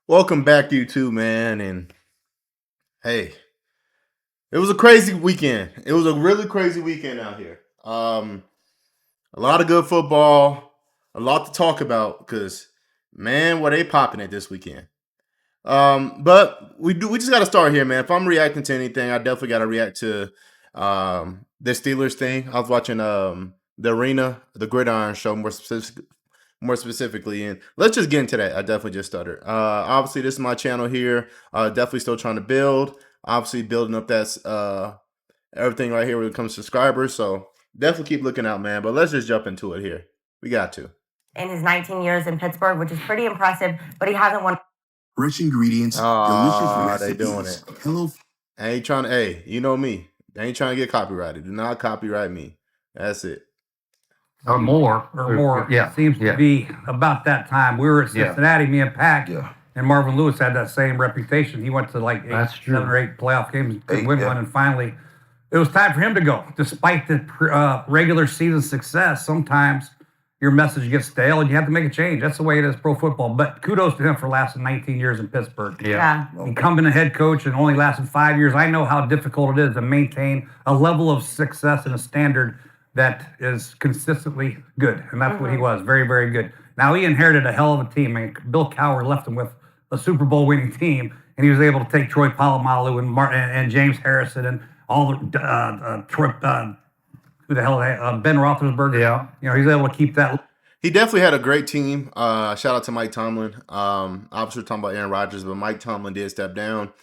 Welcome back, you two, man. And hey, it was a crazy weekend. It was a really crazy weekend out here. A lot of good football, a lot to talk about because man, what they popping at this weekend. But we just gotta start here, man. If I'm reacting to anything, I definitely gotta react to the Steelers thing. I was watching the arena, the gridiron show more specifically. And let's just get into that. I definitely just stuttered. Obviously, this is my channel here. Definitely still trying to build. Obviously, building up that's everything right here when it comes to subscribers. So definitely keep looking out, man. But let's just jump into it here. We got to. In his 19 years in Pittsburgh, which is pretty impressive, but he hasn't won. Rich ingredients, delicious They recipes. doing it. Hello. I ain't trying to. Hey, you know me. I ain't trying to get copyrighted. Do not copyright me. That's it. Or more. Yeah. Seems to be about that time. We were at Cincinnati, me and Pack, and Marvin Lewis had that same reputation. He went to like 7 or 8 playoff games, could win one, and finally it was time for him to go. Despite the regular season success, sometimes your message gets stale and you have to make a change. That's the way it is, pro football. But kudos to him for lasting 19 years in Pittsburgh. Yeah. Incumbent head coach and only lasted 5 years. I know how difficult it is to maintain a level of success and a standard that is consistently good. And that's what he was. Very, very good. Now, he inherited a hell of a team. I mean, Bill Cowher left him with a Super Bowl winning team, and he was able to take Troy Polamalu and James Harrison and all the Ben Roethlisberger. Yeah. You know, he's able to keep that. He definitely had a great team. Shout out to Mike Tomlin. Obviously, we're talking about Aaron Rodgers, but Mike Tomlin did step down.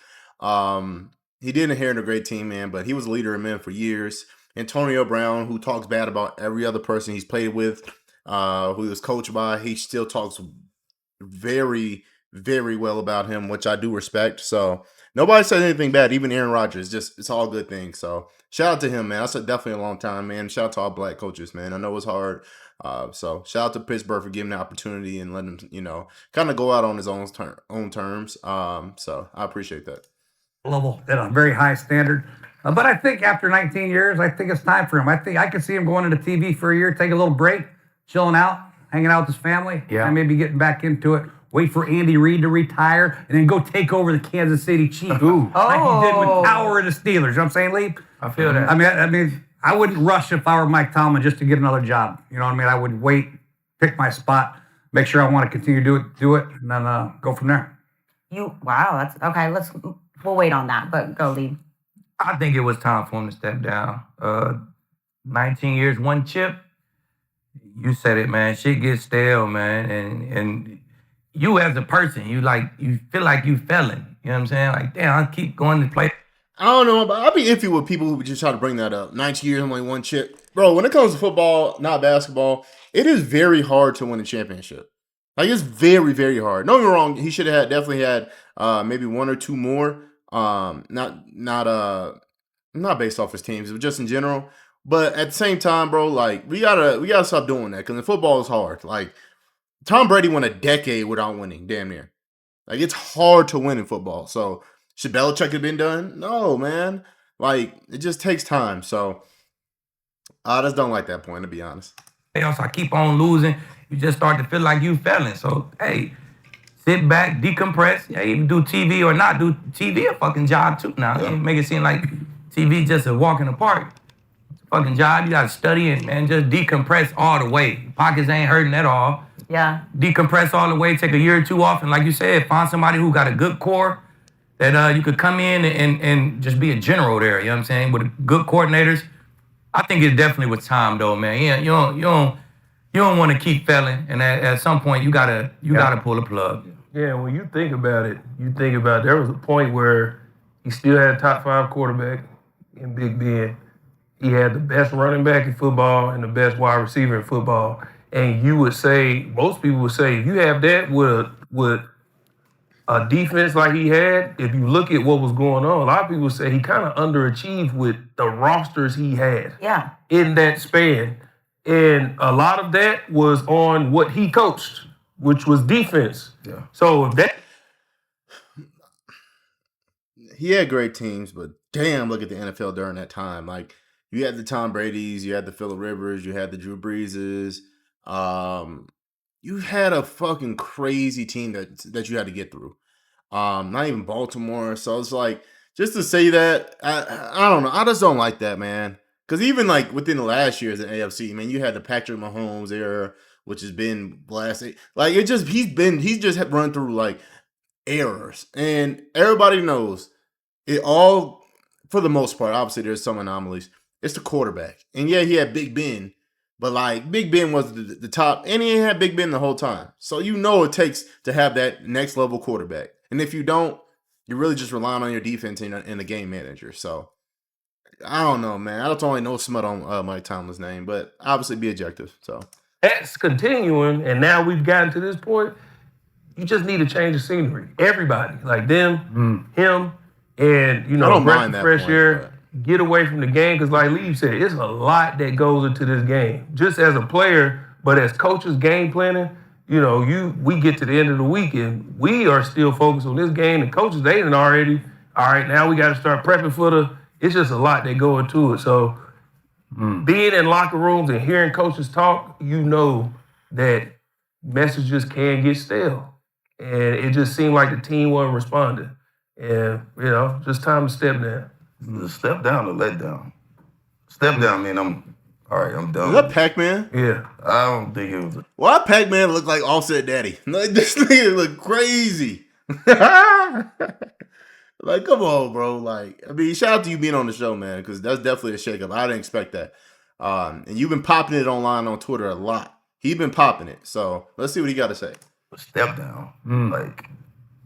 He did inherit a great team, man, but he was a leader in men for years. Antonio Brown, who talks bad about every other person he's played with, who he was coached by, he still talks very, very well about him, which I do respect. So nobody said anything bad, even Aaron Rodgers. It's all good things. So shout out to him, man. That's definitely a long time, man. Shout out to all black coaches, man. I know it's hard. So shout out to Pittsburgh for giving the opportunity and letting him, kind of go out on his own terms. So I appreciate that. Level at a very high standard. But I think after 19 years, I think it's time for him. I think I could see him going into TV for a year, take a little break, chilling out, hanging out with his family, and maybe getting back into it. Wait for Andy Reid to retire, and then go take over the Kansas City Chiefs. Like he did with Cowher and the Steelers. You know what I'm saying, Lee? I feel that. I mean, I wouldn't rush if I were Mike Tomlin just to get another job. You know what I mean? I would wait, pick my spot, make sure I want to continue to do it, and then go from there. Wow, that's okay. We'll wait on that, but go, Lee. I think it was time for him to step down. 19 years, one chip. You said it, man. Shit gets stale, man. And you as a person, you feel like you failing. You know what I'm saying? Like, damn, I keep going to play. I don't know, but I'll be iffy with people who just try to bring that up. 19 years, only one chip. Bro, when it comes to football, not basketball, it is very hard to win a championship. Like, it's very, very hard. Don't get me wrong, he should have definitely had maybe one or two more. Not based off his teams, but just in general. But at the same time, bro, like we gotta stop doing that because the football is hard. Like Tom Brady went a decade without winning, damn near. Like it's hard to win in football. So should Belichick have been done? No, man. Like it just takes time. So I just don't like that point, to be honest. Playoffs, I keep on losing. You just start to feel like you failing. So hey, sit back, decompress. Yeah, even do TV or not do TV, a fucking job too now. You make it seem like TV just a walk in the park. It's a fucking job. You gotta study it, man. Just decompress all the way. Pockets ain't hurting at all. Yeah. Decompress all the way, take a year or two off, and like you said, find somebody who got a good core that you could come in and just be a general there, you know what I'm saying? With good coordinators. I think it definitely was time though, man. Yeah, you don't want to keep failing, and at some point you gotta pull the plug. Yeah, when you think about it, there was a point where he still had a top 5 quarterback in Big Ben. He had the best running back in football and the best wide receiver in football. And you would say, most people would say, if you have that with a defense like he had, if you look at what was going on, a lot of people say he kind of underachieved with the rosters he had in that span. And a lot of that was on what he coached, which was defense. Yeah. So if that... He had great teams, but damn, look at the NFL during that time. Like, you had the Tom Brady's, you had the Phillip Rivers, you had the Drew Breeses. You had a fucking crazy team that you had to get through. not even Baltimore. So it's like, just to say that, I don't know. I just don't like that, man. Because even like within the last years in AFC, man, you had the Patrick Mahomes era, which has been blasted. Like he's just run through like errors, and everybody knows it all for the most part. Obviously, there's some anomalies. It's the quarterback, and yeah, he had Big Ben, but like Big Ben was the top, and he had Big Ben the whole time. So you know it takes to have that next level quarterback, and if you don't, you're really just relying on your defense and the game manager. So I don't know, man. I don't only know smut on Mike Tomlin's name, but obviously be objective. So that's continuing, and now we've gotten to this point. You just need to change the scenery. Everybody, like them, him, and I don't mind that fresh point, air. Get away from the game, because like Lee said, it's a lot that goes into this game. Just as a player, but as coaches, game planning. We get to the end of the week and we are still focused on this game. The coaches, they done already. All right, now we got to start prepping for the. It's just a lot that go into it. So being in locker rooms and hearing coaches talk, you know that messages can get stale. And it just seemed like the team wasn't responding. And, just time to step down. The step down or let down? Step down mean I'm done. Was that Pac-Man? Yeah. I don't think it was. Why Pac-Man look like Offset Daddy? Like, this nigga look crazy. Like, come on, bro. Like, I mean, shout out to you being on the show, man, because that's definitely a shakeup. I didn't expect that. And you've been popping it online on Twitter a lot. He's been popping it. So let's see what he got to say. Step down. Like,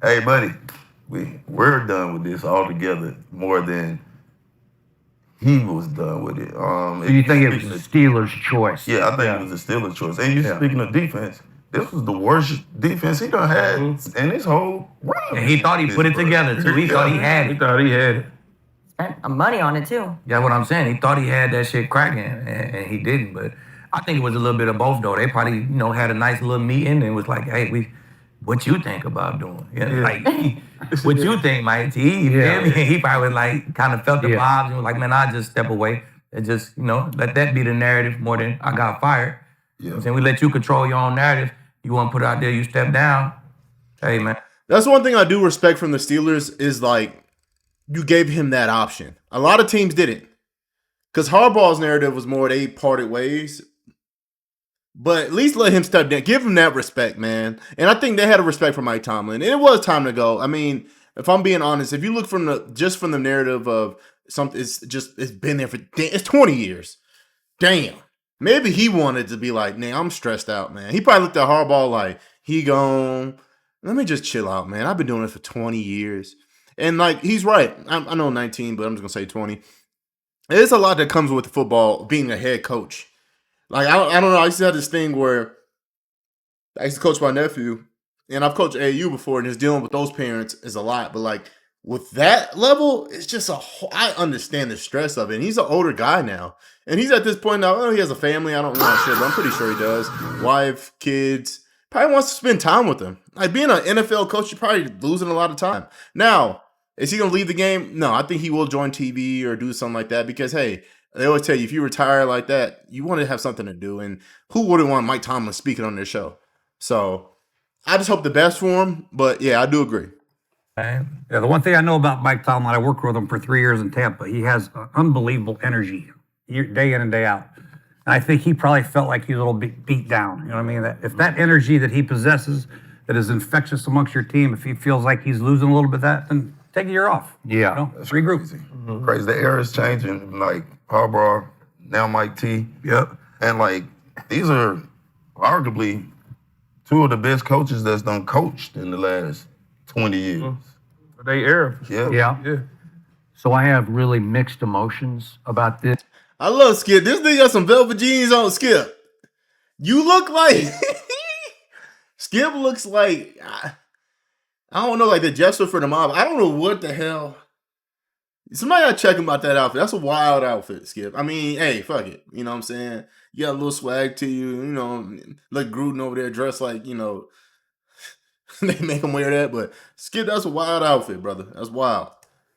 hey, buddy, we're done with this altogether more than he was done with it. So you think it was the Steelers' choice? Yeah, I think it was the Steelers' choice. And speaking of defense, this was the worst defense he done had in his whole run. And he thought he put it together, too. He thought he had it. He thought he had it. Spent money on it too. Yeah, what I'm saying. He thought he had that shit cracking, and he didn't. But I think it was a little bit of both, though. They probably, had a nice little meeting and was like, hey, what you think about doing? Like, what you think, Mike T? You feel me? He probably like kind of felt the vibes and was like, man, I'll just step away and just, let that be the narrative more than I got fired. Yeah. I'm saying we let you control your own narrative. You want to put it out there, you step down. Hey, man. That's one thing I do respect from the Steelers is like, you gave him that option. A lot of teams didn't. Because Harbaugh's narrative was more they parted ways. But at least let him step down. Give him that respect, man. And I think they had a respect for Mike Tomlin. And it was time to go. I mean, if I'm being honest, if you look from the narrative of something, it's been there for it's 20 years. Damn. Maybe he wanted to be like, nah, I'm stressed out, man. He probably looked at Harbaugh like, he gone. Let me just chill out, man. I've been doing this for 20 years. And like, he's right. I know 19, but I'm just going to say 20. There's a lot that comes with football, being a head coach. Like, I don't know. I used to have this thing where I used to coach my nephew, and I've coached AAU before, and just dealing with those parents is a lot. But, like, with that level, it's just I understand the stress of it. And he's an older guy now. And he's at this point now, he has a family. I don't know that shit, but I'm pretty sure he does. Wife, kids. Probably wants to spend time with them. Like, being an NFL coach, you're probably losing a lot of time. Now, is he going to leave the game? No, I think he will join TV or do something like that because, hey, they always tell you, if you retire like that, you want to have something to do. And who wouldn't want Mike Tomlin speaking on their show? So I just hope the best for him. But, yeah, I do agree. Yeah, the one thing I know about Mike Tomlin, I worked with him for 3 years in Tampa. He has unbelievable energy day in and day out. And I think he probably felt like he was a little bit beat down. You know what I mean? That if that energy that he possesses that is infectious amongst your team, if he feels like he's losing a little bit of that, then take a year off. Yeah. That's regroup. Crazy. Crazy. The era is changing. Like Harbaugh, now Mike T. Yep. And like, these are arguably two of the best coaches that's done coached in the last 20 years. They era. Yeah. So I have really mixed emotions about this. I love Skip. This nigga got some velvet jeans on, Skip. You look like... Skip looks like... I don't know, like the Jester for the mob. I don't know what the hell... Somebody gotta check him about that outfit. That's a wild outfit, Skip. I mean, hey, fuck it. You know what I'm saying? You got a little swag to you. You know, like Gruden over there dressed like, they make him wear that. But Skip, that's a wild outfit, brother. That's wild.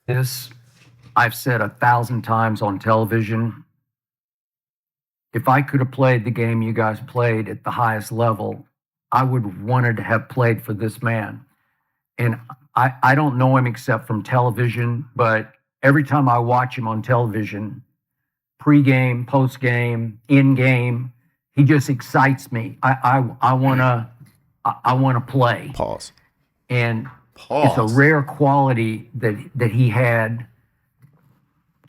This, I've said 1,000 times on television. If I could have played the game you guys played at the highest level, I would have wanted to have played for this man. and I don't know him except from television, but every time I watch him on television, pre-game, post-game, in-game, he just excites me. I wanna play. Pause. And it's a rare quality that he had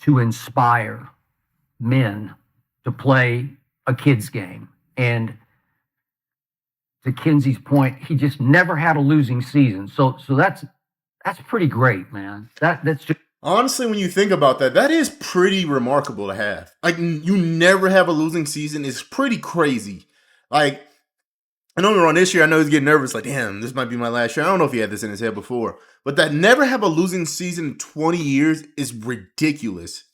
to inspire men to play a kid's game. And to Kinsey's point, he just never had a losing season. So that's pretty great, man. That's just Honestly, when you think about that, that is pretty remarkable to have. Like, you never have a losing season. It's pretty crazy. Like, I know we're on this year. I know he's getting nervous. Like, damn, this might be my last year. I don't know if he had this in his head before. But that never have a losing season in 20 years is ridiculous.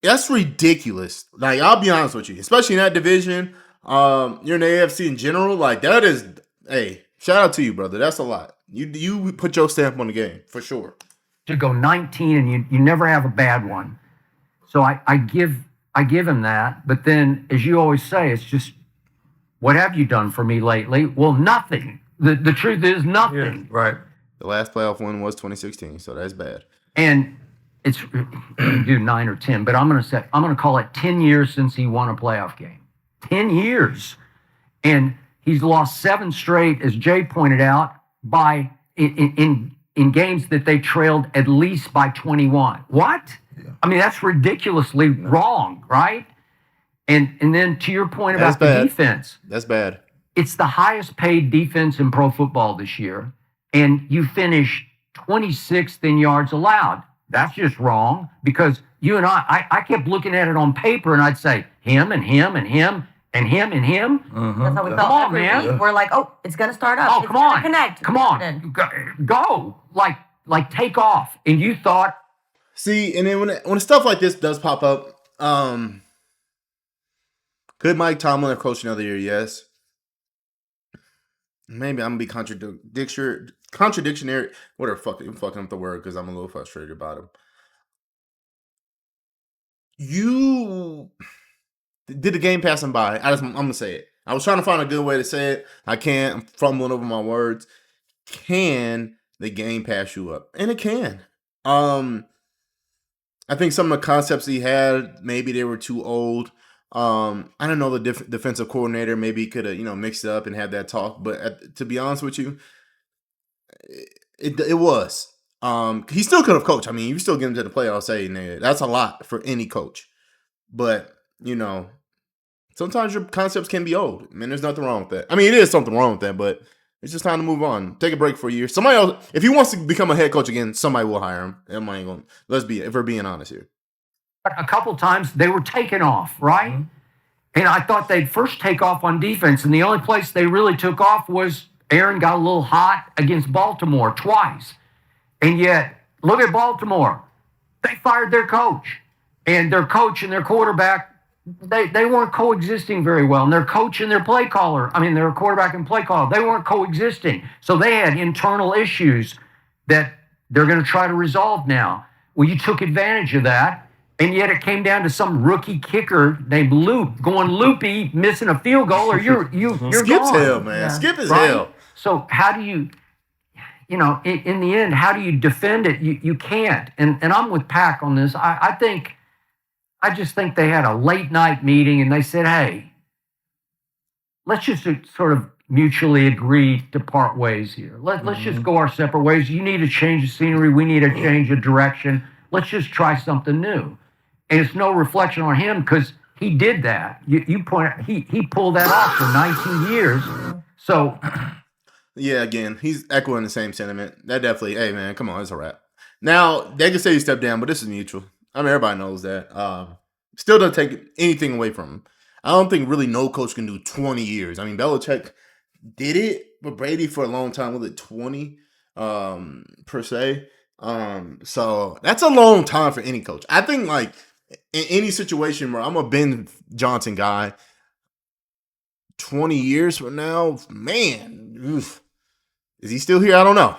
That's ridiculous. Like, I'll be honest with you. Especially in that division. You're in the AFC in general. Like, that is, hey, shout out to you, brother. That's a lot. You put your stamp on the game, for sure. to go 19 and you never have a bad one. So I give him that. But then, as you always say, it's just, what have you done for me lately? Well, nothing. The truth is nothing. Yeah, right. The last playoff win was 2016, so that's bad. And it's do 9 or 10, but I'm gonna call it 10 years since he won a playoff game. 10 years. And he's lost 7 straight, as Jay pointed out, by in games that they trailed at least by 21. What? Yeah. I mean, that's ridiculously wrong, right? And then to your point about the defense. That's bad. It's the highest paid defense in pro football this year, and you finish 26th in yards allowed. That's just wrong, because you and I kept looking at it on paper, and I'd say him and him and him and him and him. Mm-hmm. That's how we felt every week. We're like, oh, it's going to start up. Oh, it's come on. Connect. Come on. Go. Like take off. And you thought. See, and then when stuff like this does pop up, could Mike Tomlin have coached another year? Yes. Maybe I'm going to be contradictionary. Whatever, I'm fucking up the word because I'm a little frustrated about him. You did the game passing by. I'm going to say it. I was trying to find a good way to say it. I can't. I'm fumbling over my words. Can the game pass you up? And it can. I think some of the concepts he had, maybe they were too old. I don't know, the defensive coordinator maybe could have, mixed it up and had that talk. But to be honest with you, it was. He still could have coached. I mean, you still get him to the playoffs. That's a lot for any coach. But, sometimes your concepts can be old. I mean, there's nothing wrong with that. I mean, it is something wrong with that, but it's just time to move on. Take a break for a year. Somebody else, if he wants to become a head coach again, somebody will hire him. If we're being honest here. A couple times they were taken off, right? Mm-hmm. And I thought they'd first take off on defense, and the only place they really took off was Aaron got a little hot against Baltimore twice. And yet, look at Baltimore. They fired their coach. And their coach and their quarterback, they weren't coexisting very well. And their coach and their their quarterback and play caller, they weren't coexisting. So they had internal issues that they're going to try to resolve now. Well, you took advantage of that. And yet it came down to some rookie kicker named Loop going loopy, missing a field goal, or you're Skip's gone. Hell, man. Yeah. Skip is hell. So how do you, in the end, how do you defend it? You can't. And I'm with Pack on this. I just think they had a late night meeting and they said, hey, let's just sort of mutually agree to part ways here. Let's just go our separate ways. You need to change the scenery. We need to change the direction. Let's just try something new. And it's no reflection on him because he did that. You point out, he pulled that off for 19 years. So, yeah, again, he's echoing the same sentiment. That definitely, hey man, come on, it's a wrap. Now they can say he stepped down, but this is mutual. I mean, everybody knows that. Still doesn't take anything away from him. I don't think really no coach can do 20 years. I mean, Belichick did it, but Brady for a long time was it 20 per se. So that's a long time for any coach. I think like in any situation where I'm a Ben Johnson guy, 20 years from now, man, oof, is he still here? I don't know.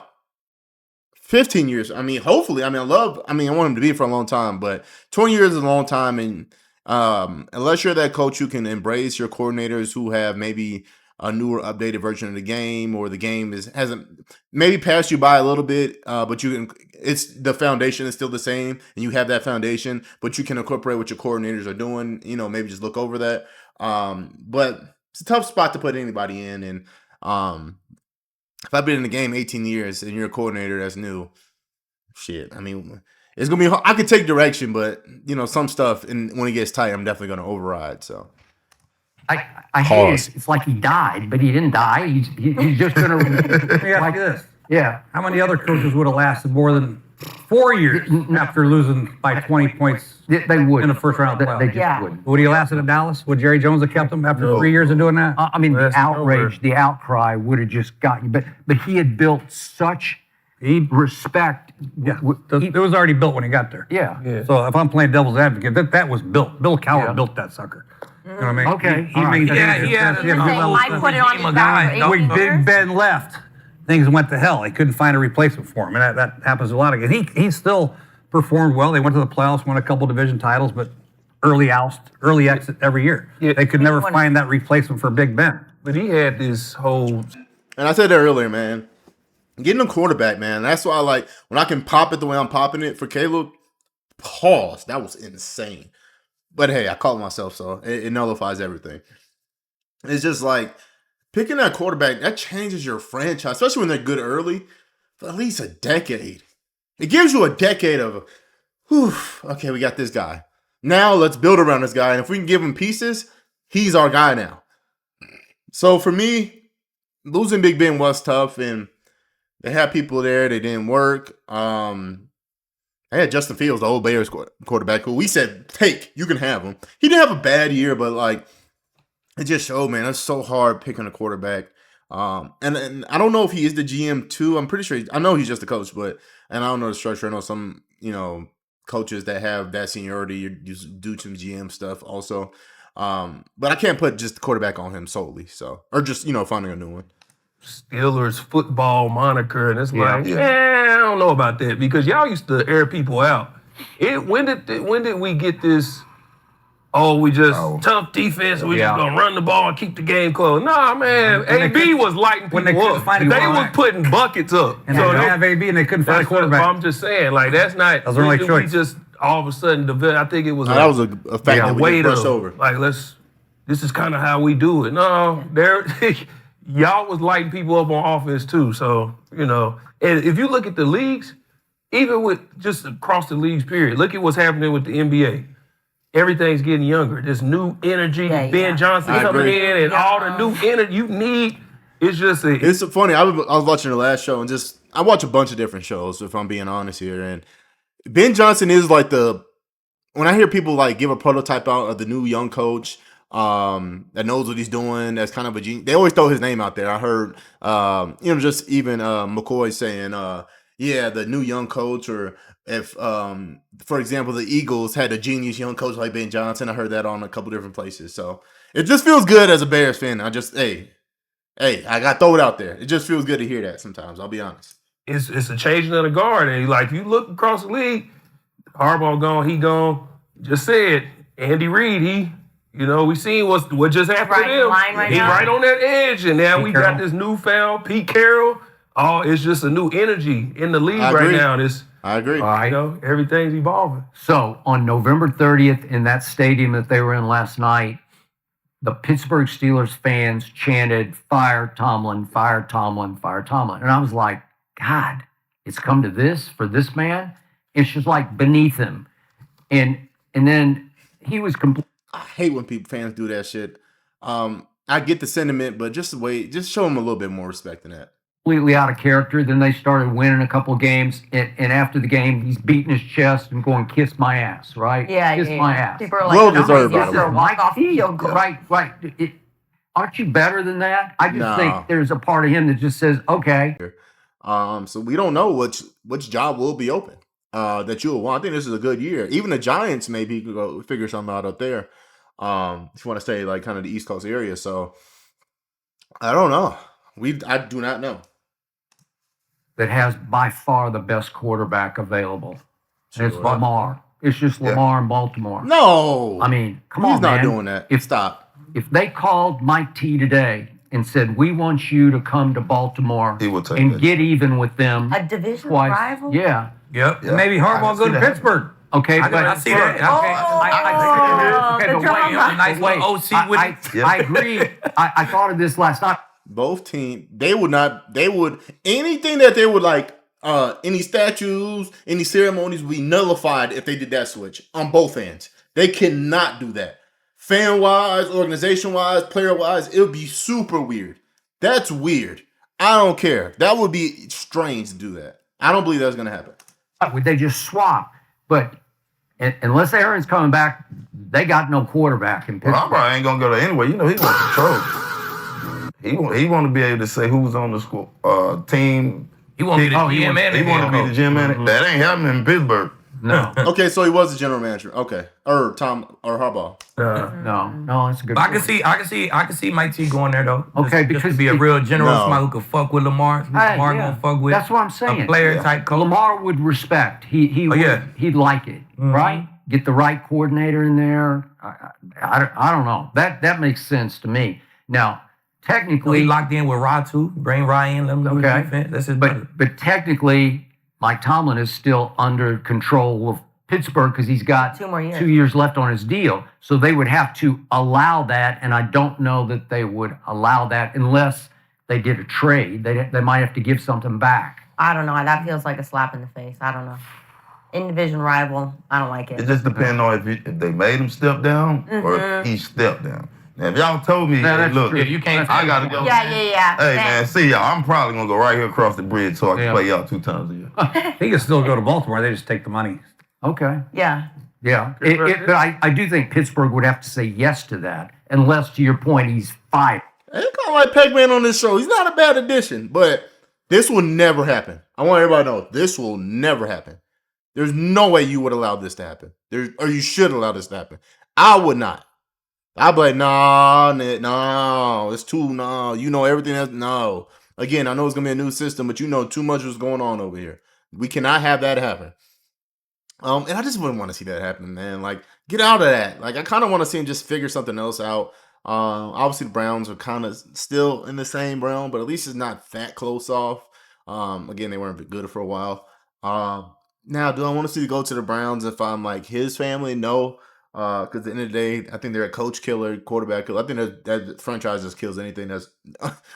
15 years. I mean, hopefully. I want him to be here for a long time, but 20 years is a long time. And unless you're that coach who can embrace your coordinators who have maybe a newer, updated version of the game, or the game hasn't maybe passed you by a little bit, but it's the foundation is still the same, and you have that foundation, but you can incorporate what your coordinators are doing. Maybe just look over that. But it's a tough spot to put anybody in, and if I've been in the game 18 years and you're a coordinator that's new, shit. I mean, it's gonna be hard. I could take direction, but some stuff, and when it gets tight, I'm definitely gonna override. So. I hate it. It's like he died, but he didn't die. He's just going to. Let me ask you this. Yeah. How many other coaches would have lasted more than 4 years after losing by 20 points They would. in the first round of the They playoffs? just wouldn't. Would he have lasted in Dallas? Would Jerry Jones have kept him after 3 years of doing that? I mean, the That's outrage, over. the outcry would have just got you. But he had built such respect. Yeah. It was already built when he got there. Yeah. So if I'm playing devil's advocate, that was built. Bill Cowher built that sucker. You know what I mean? Okay. He maintained it. he had I put it on his back for 18 When Big years. Ben left, things went to hell. They couldn't find a replacement for him, and that happens a lot. He still performed well. They went to the playoffs, won a couple division titles, but early exit every year. Yeah. They could never find that replacement for Big Ben. But he had this whole. And I said that earlier, man. Getting a quarterback, man. That's why I like when I can pop it the way I'm popping it for Caleb. Pause. That was insane. But hey, I caught myself, so it nullifies everything. It's just like picking that quarterback, that changes your franchise, especially when they're good early, for at least a decade. It gives you a decade of, whew, okay, we got this guy. Now let's build around this guy. And if we can give him pieces, he's our guy now. So for me, losing Big Ben was tough, and they had people there. They didn't work. They had Justin Fields, the old Bears quarterback, who we said, you can have him. He didn't have a bad year, but like it just showed, man, it's so hard picking a quarterback. And I don't know if he is the GM too. I'm pretty sure. I know he's just a coach, and I don't know the structure. I know some, coaches that have that seniority, you just do some GM stuff also. But I can't put just the quarterback on him solely. So, or just, finding a new one. Steelers football moniker, and it's I don't know about that because y'all used to air people out. When did we get this? Oh, we just tough defense. We just gonna run the ball and keep the game close. Nah, man. AB was lighting people up. They was putting buckets up. And they didn't have AB, and they couldn't find a quarterback. I'm just saying, like that's not. That was their only choice. We just all of a sudden I think it was. That was a fact that we just brushed over. Like this is kind of how we do it. No, y'all was lighting people up on offense too. So, and if you look at the leagues, even with just across the leagues, period, look at what's happening with the NBA. Everything's getting younger. This new energy, Ben Johnson coming in, and all the new energy you need. It's just it's funny. I was watching the last show, and I watch a bunch of different shows, if I'm being honest here. And Ben Johnson is like when I hear people like give a prototype out of the new young coach, that knows what he's doing, that's kind of a genius. They always throw his name out there. I heard, just even McCoy saying, the new young coach, or if, for example, the Eagles had a genius young coach like Ben Johnson. I heard that on a couple different places. So it just feels good as a Bears fan. I just, I got to throw it out there. It just feels good to hear that sometimes. I'll be honest. It's a changing of the guard. And like, you look across the league, Harbaugh gone, he gone. Just said, Andy Reid, we seen what just happened to him. He's right on that edge, and now we got this newfound Pete Carroll. Oh, it's just a new energy in the league right now. I agree. All right. Everything's evolving. So on November 30th, in that stadium that they were in last night, the Pittsburgh Steelers fans chanted, "Fire Tomlin, fire Tomlin, fire Tomlin." And I was like, God, it's come to this for this man? It's just like beneath him. And then he was completely. I hate when fans do that shit. I get the sentiment, but just show him a little bit more respect than that. Completely out of character. Then they started winning a couple games, and after the game, he's beating his chest and going, "Kiss my ass," right? Yeah, kiss my ass. People are like, Well deserved, by the way. walk off field goal. Right. Aren't you better than that? I just think there's a part of him that just says, "Okay." So we don't know which job will be open that you will want. I think this is a good year. Even the Giants maybe could go figure something out up there. If you want to stay like kind of the East Coast area. So I don't know. I do not know. That has by far the best quarterback available. Sure. It's Lamar. It's just Lamar in Baltimore. No. I mean, come on, He's not man. doing that. Stop. If they called Mike T today and said, "We want you to come to Baltimore He will take and that. get even with them." A division twice. rival? Yeah. Yep. And maybe Harbaugh go to Pittsburgh. Okay, I see that. The drama. Nice little OC with it. I agree. I thought of this last night. Both teams, they would anything that they would like, any statues, any ceremonies would be nullified if they did that switch on both ends. They cannot do that. Fan-wise, organization-wise, player-wise, it would be super weird. That's weird. I don't care. That would be strange to do that. I don't believe that's going to happen. Would they just swap? But unless Aaron's coming back, they got no quarterback in Pittsburgh. Well, probably ain't gonna go there anyway. You know, he wants control. He want to be able to say who's on the school team. He want to be the GM manager. He want to be the GM manager. That ain't happening in Pittsburgh. No. Okay, so he was the general manager. Okay, or Harbaugh. No, that's a good. But I can see Mike T going there though. Okay, just because to be a real general, No. somebody who could fuck with Lamar. Lamar gonna fuck with. That's what I'm saying. A player type coach. Lamar would respect. He'd like it, right? Get the right coordinator in there. I don't know. That makes sense to me. Now, technically, He locked in with Ra too. Bring Ryan, let him do his defense. That's his brother. but technically, Mike Tomlin is still under control of Pittsburgh because he's got 2 more years. 2 years left on his deal. So they would have to allow that, and I don't know that they would allow that unless they did a trade. They might have to give something back. I don't know. That feels like a slap in the face. I don't know. In-division rival. I don't like It it. just depends on if they made him step down or if he stepped down. Now, if y'all told me, No, hey, that's look, true. You can't. I gotta go. Yeah. Hey man, see y'all. I'm probably gonna go right here across the bridge so I can play y'all 2 times a year. He can still go to Baltimore. They just take the money. Okay. Yeah. Yeah. But I do think Pittsburgh would have to say yes to that, unless, to your point, he's fired. It's kind of like Pac-Man on this show. He's not a bad addition, but this will never happen. I want everybody to know this will never happen. There's no way you would allow this to happen. Or you should allow this to happen. I would not. I'd be like, no, it's too, no. You know everything else, no. Again, I know it's going to be a new system, but you know too much was going on over here. We cannot have that happen. And I just wouldn't want to see that happen, man. Like, get out of that. Like, I kind of want to see him just figure something else out. Obviously, the Browns are kind of still in the same realm, but at least it's not that close off. Again, they weren't good for a while. Now, do I want to see go to the Browns if I'm like his family? No. Because at the end of the day, I think they're a coach killer, quarterback killer. I think that franchise just kills anything that's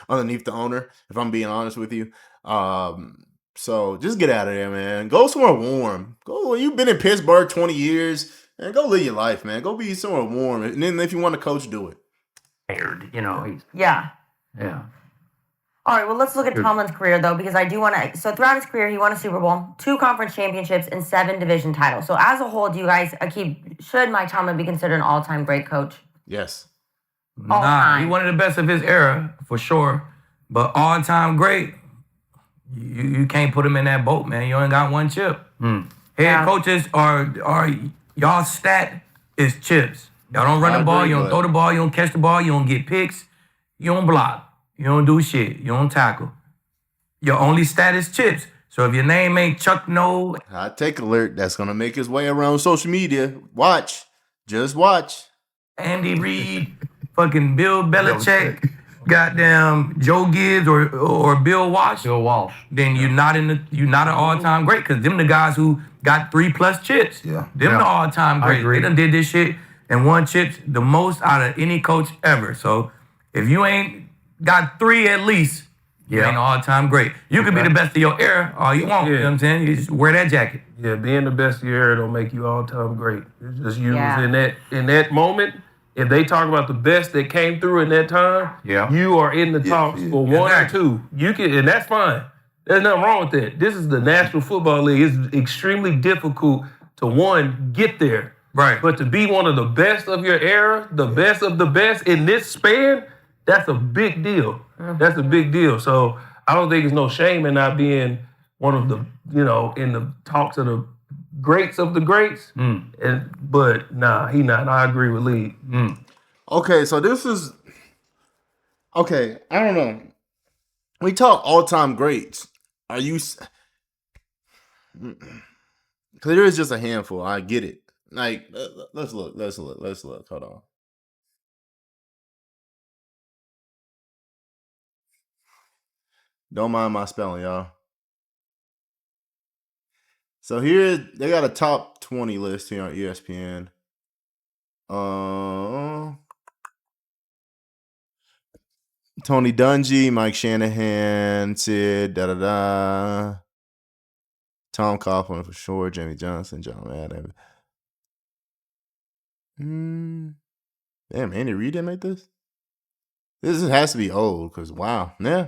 underneath the owner, if I'm being honest with you. So just get out of there, man. Go somewhere warm. Go. You've been in Pittsburgh 20 years, and go live your life, man. Go be somewhere warm. And then if you want to coach, do it. You know, he's Yeah. yeah. All right, well, let's look at Tomlin's career, though, because I do want to. So, throughout his career, he won a Super Bowl, 2 conference championships, and 7 division titles. So, as a whole, do you guys should Mike Tomlin be considered an all-time great coach? Yes. Nah, he one of the best of his era, for sure. But all-time great, you can't put him in that boat, man. You only got 1 chip. Head coaches are y'all stat is chips. Y'all don't run the ball, you don't throw the ball, you don't catch the ball, you don't get picks, you don't block. You don't do shit. You don't tackle. Your only stat is chips. So if your name ain't Chuck No. Hot take alert. That's going to make his way around social media. Watch. Just watch. Andy Reid, fucking Bill Belichick, goddamn Joe Gibbs or Bill Walsh. Then you're not an all-time great, because them the guys who got 3+ chips. Yeah. Them the all-time great. They done did this shit and won chips the most out of any coach ever. So if you ain't got 3 at least, you ain't all-time great. You could be the best of your era all you want. You know what I'm saying? You just wear that jacket. Yeah, being the best of your era don't make you all-time great. It's just you in that moment. If they talk about the best that came through in that time, you are in the talks for 1 or 2. You can, and that's fine. There's nothing wrong with that. This is the National Football League. It's extremely difficult to, 1, get there. Right. But to be one of the best of your era, the best of the best in this span, that's a big deal. That's a big deal. So I don't think there's no shame in not being one of the, in the talks of the greats of the greats. But nah, he not. I agree with Lee. Okay, so this is... Okay, I don't know. We talk all-time greats. Are you... Because there is just a handful. I get it. Like, let's look. Hold on. Don't mind my spelling, y'all. So here they got a top 20 list here on ESPN. Tony Dungy, Mike Shanahan, Sid, Tom Coughlin for sure, Jamie Johnson, John Madden. Damn, Andy Reid didn't make this? This has to be old because, wow. Yeah.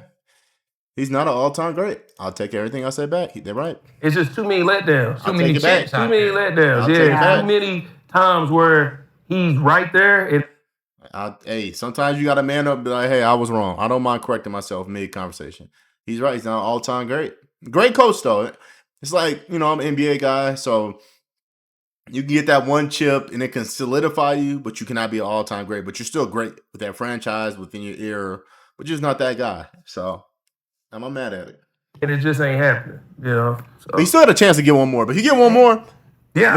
He's not an all-time great. I'll take everything I say back. They're right. It's just too many letdowns. Too many chips. Too many letdowns. Too many times where he's right there. Hey, sometimes you got to man up and be like, hey, I was wrong. I don't mind correcting myself mid-conversation. He's right. He's not an all-time great. Great coach, though. It's like, I'm an NBA guy, so you can get that one chip and it can solidify you, but you cannot be an all-time great. But you're still great with that franchise within your era, but you're just not that guy. So I'm not mad at it. And it just ain't happening, So. But he still had a chance to get one more. But he get one more. Yeah,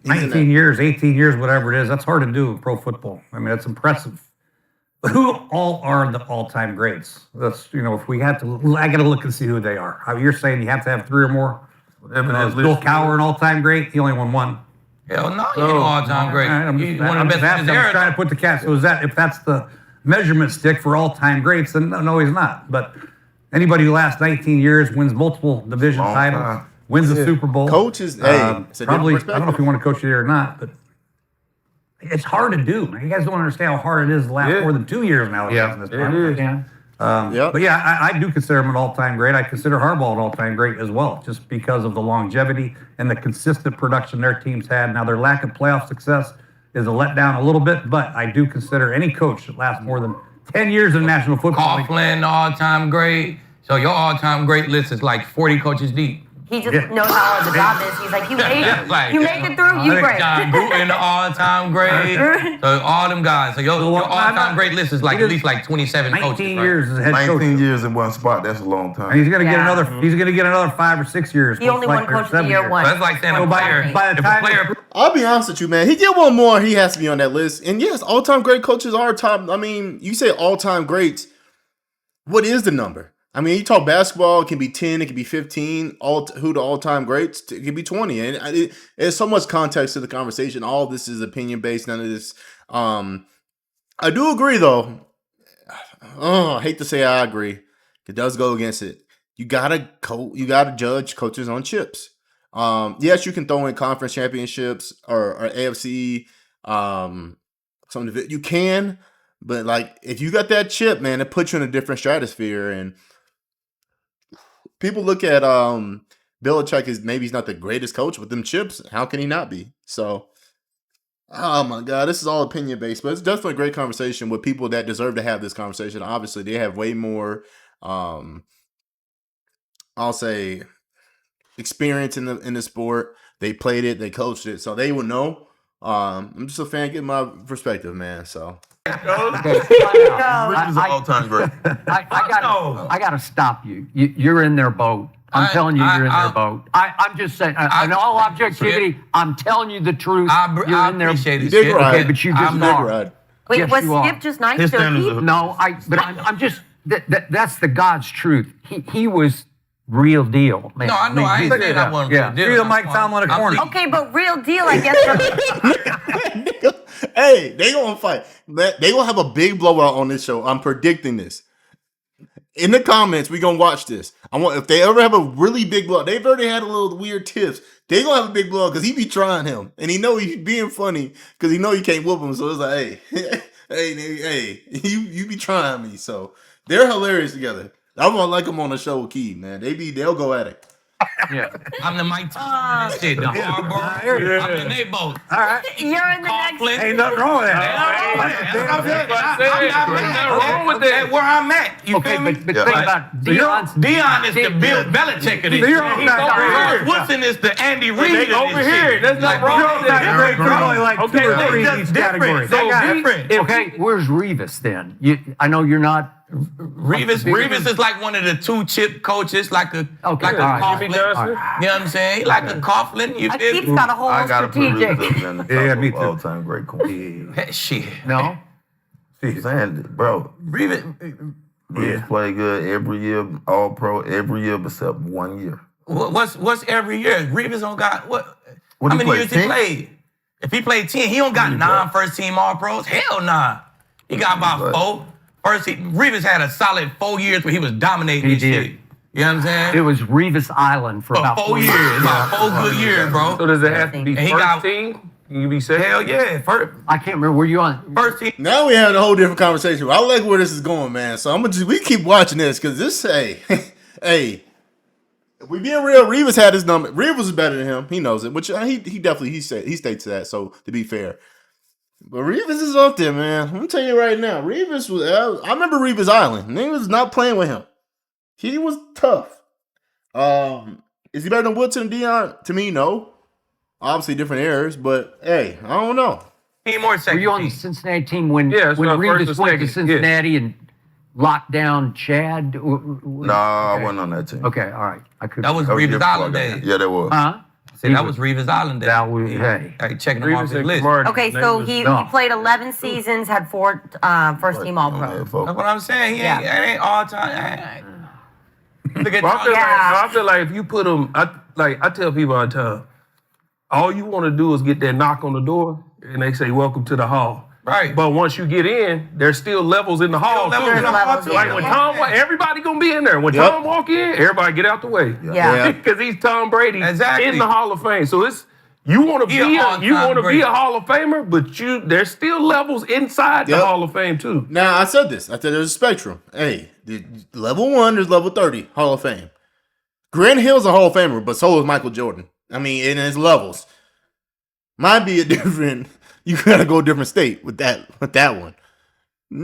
19 years, 18 years, whatever it is, that's hard to do in pro football. I mean, that's impressive. But who all are the all-time greats? That's, if we have to, I got to look and see who they are. How you're saying you have to have 3 or more? Is Bill Cowher an all-time great? He only won 1. Hell no, he ain't an all-time great. I'm trying to put the cat. So if that's the measurement stick for all-time greats, then no, he's not. But anybody who lasts 19 years, wins multiple division titles, wins the Super Bowl. Coaches, probably, I don't know if you want to coach you there or not, but it's hard to do. Man. You guys don't understand how hard it is to last more than 2 years now. But I do consider him an all-time great. I consider Harbaugh an all-time great as well, just because of the longevity and the consistent production their teams had. Now, their lack of playoff success is a letdown a little bit, but I do consider any coach that lasts more than 10 years in the National Football League. Coughlin, all-time great. So your all-time great list is like 40 coaches deep. He just knows how hard the job is. He's like, you make it through, you great. John Gruden, all-time great. So all them guys. So your all-time great list is like at least like 27 coaches. 19 years as head coach. 19 years in one spot. That's a long time. And he's gonna get another. He's gonna get another 5 or 6 years. He only won coach of the year once. So that's like saying a player. By the time I'll be honest with you, man. He get one more, he has to be on that list. And yes, all-time great coaches are top. I mean, you say all-time greats. What is the number? I mean, you talk basketball, it can be 10, it can be 15. Who the all-time greats? It can be 20. And there's so much context to the conversation. All of this is opinion-based. None of this. I do agree, though. I hate to say I agree. It does go against it. You gotta judge coaches on chips. Yes, you can throw in conference championships or AFC. You can, but like if you got that chip, man, it puts you in a different stratosphere. And people look at Belichick as maybe he's not the greatest coach with them chips. How can he not be? So, oh my God, this is all opinion based, but it's definitely a great conversation with people that deserve to have this conversation. Obviously, they have way more, I'll say, experience in the sport. They played it, they coached it, so they would know. I'm just a fan getting my perspective, man. So. Rich is an all-time great. I got to stop you. You're in their boat. I'm telling you, you're in their boat. I'm just saying, in all objectivity, I'm telling you the truth. You're in their boat. Okay, but you just are. Wait, yes, was Skip just nice to Pete? No, I'm just, that's the God's truth. He was real deal, man. No, I know. I ain't saying that one. Yeah, real Mike Tomlin a corner. Okay, but real deal, I guess. Hey, they gonna fight. They gonna have a big blowout on this show. I'm predicting this. In the comments, we gonna watch this. If they ever have a really big blowout, they've already had a little weird tips. They gonna have a big blowout because he be trying him, and he know he's being funny because he know you can't whoop him. So it's like, hey, you be trying me. So they're hilarious together. I want to like them on the show with Key, man. They'll go at it. Yeah, I'm the Mike Tomlin shit, the Harbaugh. I'm in they both. All right, you're in the next. Ain't nothing wrong with that. I'm not wrong with that. Where I'm at. You okay, feel me? but think about Dion is the Bill Belichick of this. George Woodson is the Andy Reid over here. That's not wrong with that. Only like 2 or 3 in each category. So different. Okay, where's Revis then? I know you're not. Revis is like one of the 2 chip coaches, like a Coughlin. You know what I'm saying? Like a Coughlin. You feel Steve's got a whole strategic. Me too. All-time great coach. Shit. No. Saying, bro. Revis. Rivers played good every year, all pro every year except 1 year. What's every year? Rivers don't got what? What How he many played, years 10? he played? If he played 10, he don't got 9 first team all pros. Hell nah. He got about 4. Rivers had a solid 4 years where he was dominating this shit. You know what I'm saying? It was Revis Island for about 4 years. About 4 good years, bro. So does it have to be And he first got- team? Can you be second? Hell yeah. I can't remember. Were you on? First team. Now we having a whole different conversation. I like where this is going, man. So we keep watching this because this, hey, if we being real, Revis had his number. Revis is better than him. He knows it, which he definitely he states that. So to be fair, but Revis is up there, man. I'm gonna tell you right now, Revis was. I remember Revis Island. Niggas was not playing with him. He was tough. Is he better than Woodson and Dion? To me, no. Obviously, different eras, but hey, I don't know. He more Were second you on the team. Cincinnati team when Yeah, when that's my Revis first went and to second, Cincinnati and locked down Chad? Nah, I wasn't on that team. Okay, all right. I could. That was That was Revis different Island ball game. days. Yeah, that was. Huh? See, that was Revis Island days. That was hey. Hey, checking him off Revis his and list. Camardi. Okay, They so was- he No. played 11 seasons, had 4 first team All Pro. That's what I'm saying. He ain't, Yeah. it ain't all time. Look at Well, Yeah. I feel like if you put them, I tell people all the time, all you want to do is get that knock on the door, and they say, "Welcome to the hall." Right. But once you get in, there's still levels in the hall. levels too. in the hall, too. Like when Tom, everybody gonna be in there. When Yep. Tom walk in, everybody get out the way. Yeah. Because he's Tom Brady Exactly. in the Hall of Fame. So it's you want to He be an all-time be great. a Hall of Famer, but there's still levels inside Yep. the Hall of Fame too. Now, I said this. I said there's a spectrum. Hey, level 1, there's level 30, Hall of Fame. Grant Hill's a Hall of Famer, but so is Michael Jordan. I mean, in his levels. Might be a different, you gotta go a different state with that one.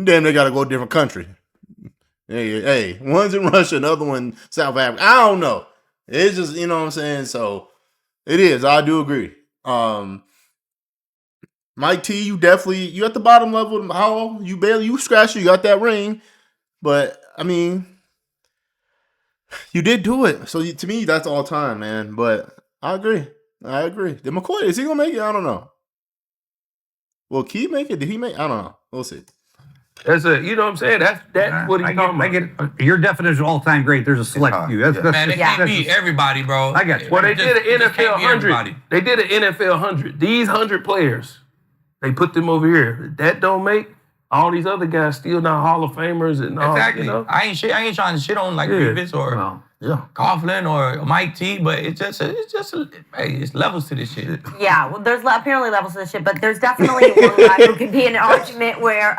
Damn, they gotta go a different country. Hey, one's in Russia, another one South Africa. I don't know. It's just, you know what I'm saying? So, it is. I do agree. Mike T, you at the bottom level of the hall. You scratched, you got that ring. But, I mean, you did do it. So, to me, that's all time, man. But I agree. Did McCoy, is he going to make it? I don't know. Will Key make it? Did he make it? I don't know. We'll see. That's you know what I'm saying? That's what he's talking about. Your definition of all-time great, there's a select few. That's Man, they can't that's beat everybody, bro. I got you. Well, they Just- did an just can't NFL beat 100. everybody. They did an NFL 100. These 100 players, they put them over here. That don't make all these other guys still not Hall of Famers and all. Exactly. You know? I ain't trying to shit on like Yeah. Revis or Well, Yeah. Coughlin or Mike T, but it's just hey, it's levels to this shit. Yeah, well, there's apparently levels to this shit, but there's definitely one guy who could be an argument where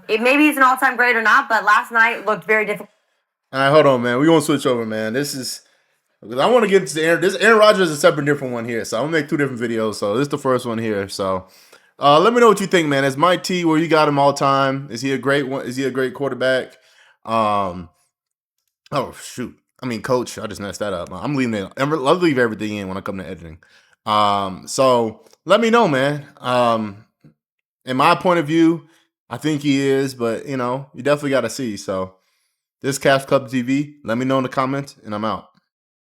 maybe he's an all-time great or not, but last night looked very difficult. All right, hold on, man. We're going to switch over, man. This is, because I want to get to Aaron Rodgers is a separate different one here. So I'm going to make 2 different videos. So this is the first one here. So let me know what you think, man. Is Mike T where you got him all time? Is he a great one? Is he a great quarterback? Oh, shoot. I mean, coach, I just messed that up. I'm leaving it. I'll leave everything in when I come to editing. So let me know, man. In my point of view, I think he is, but you definitely got to see. So this is Caps Club TV. Let me know in the comments, and I'm out.